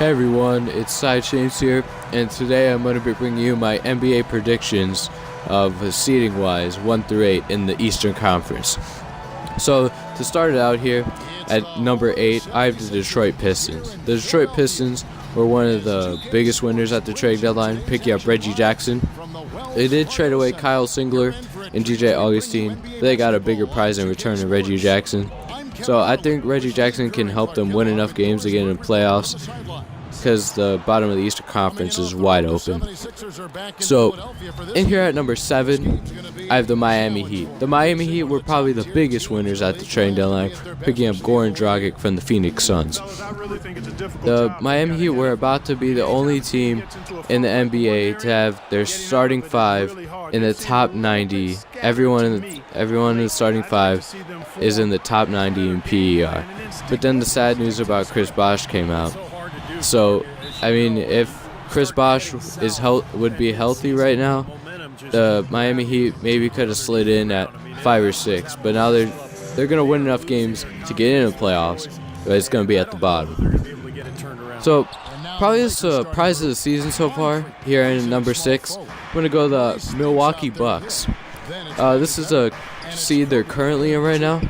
Hey everyone, it's Sidechains here, and today I'm going to be bringing you my NBA predictions of seeding wise 1 through 8 in the Eastern Conference. So to start it out here, at number 8, I have the Detroit Pistons. The Detroit Pistons were one of the biggest winners at the trade deadline, picking up Reggie Jackson. They did trade away Kyle Singler and DJ Augustine, but they got a bigger prize in return than Reggie Jackson. So I think Reggie Jackson can help them win enough games to get in the playoffs, because the bottom of the Eastern Conference is wide open. So, in here at number 7, I have the Miami Heat. The Miami Heat were probably the biggest winners at the trade deadline, picking up Goran Dragic from the Phoenix Suns. The Miami Heat were about to be the only team in the NBA to have their starting 5 in the top 90. Everyone in the starting 5 is in the top 90 in PER. But then the sad news about Chris Bosh came out. So, I mean, if Chris Bosh would be healthy right now, the Miami Heat maybe could have slid in at 5 or 6. But now they're going to win enough games to get into the playoffs, but it's going to be at the bottom. So, probably the surprise of the season so far, here in number 6, I'm going to go the Milwaukee Bucks. This is a seed they're currently in right now.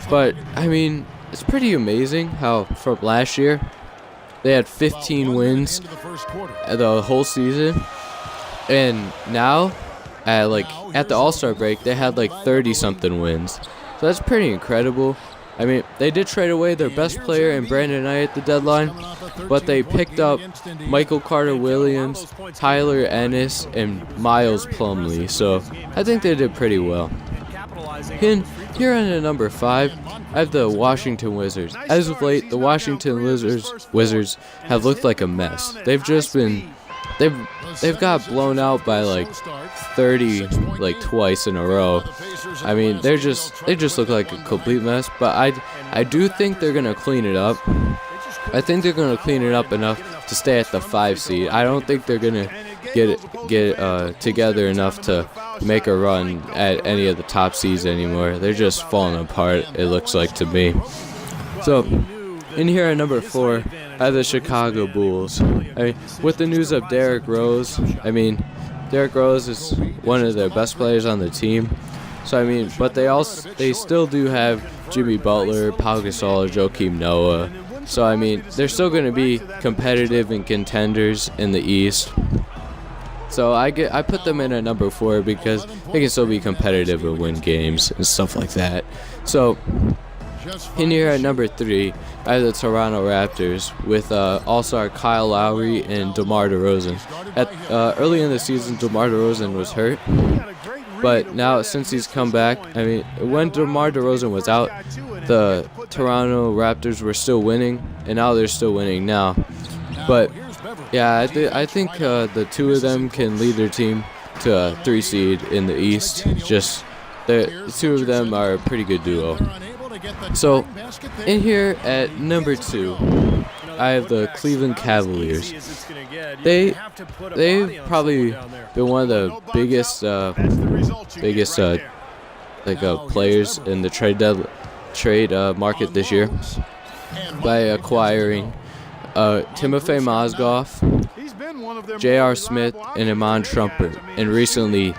But, I mean, it's pretty amazing how from last year, they had 15 wins the whole season, and now, at the All-Star break, they had 30-something wins. So that's pretty incredible. I mean, they did trade away their best player in Brandon Knight at the deadline, but they picked up Michael Carter-Williams, Tyler Ennis, and Miles Plumlee. So I think they did pretty well. Here on the number 5, I have the Washington Wizards. As of late, the Washington Wizards have looked like a mess. They've got blown out by 30 twice in a row. I mean, they just look like a complete mess. But I do think they're gonna clean it up. I think they're gonna clean it up enough to stay at the 5 seed. I don't think they're gonna get together enough to make a run at any of the top seeds anymore. They're just falling apart, it looks like to me. So, in here at number 4, I have the Chicago Bulls. I mean, with the news of Derrick Rose, Derrick Rose is one of their best players on the team. So, I mean, but they still do have Jimmy Butler, Pau Gasol, Joakim Noah. So, I mean, they're still going to be competitive and contenders in the East. So I put them in at number 4 because they can still be competitive and win games and stuff like that. So in here at number 3, I have the Toronto Raptors with All-Star Kyle Lowry and DeMar DeRozan. Early in the season, DeMar DeRozan was hurt, but now since he's come back, I mean, when DeMar DeRozan was out, the Toronto Raptors were still winning, and now they're still winning now. But yeah, I think the two of them can lead their team to a 3 seed in the East. Just the two of them are a pretty good duo. So in here at number 2, I have the Cleveland Cavaliers. They've probably been one of the biggest players in the trade market this year by acquiring Timofey Mozgov, J.R. Smith, and Iman Shumpert, and recently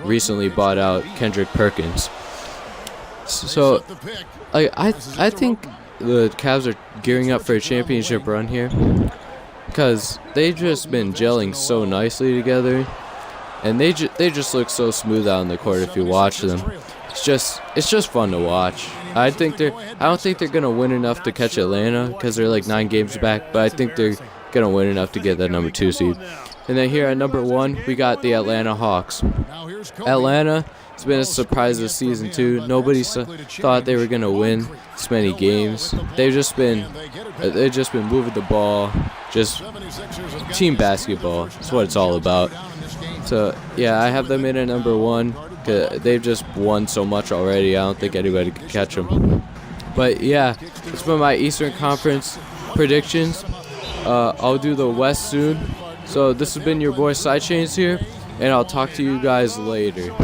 recently bought out Kendrick Perkins. So, I think the Cavs are gearing up for a championship run here, because they've just been gelling so nicely together, and they just look so smooth out on the court if you watch them. It's just fun to watch. I don't think they're gonna win enough to catch Atlanta because they're 9 games back, but I think they're gonna win enough to get that number 2 seed. And then here at number 1, we got the Atlanta Hawks. Atlanta has been a surprise this season too. Nobody thought they were gonna win this many games. They've just been moving the ball, just team basketball. That's what it's all about. So yeah, I have them in at number 1. They've just won so much already. I don't think anybody can catch them. But yeah, that's been my Eastern Conference predictions. I'll do the West soon. So this has been your boy Sidechains here, and I'll talk to you guys later.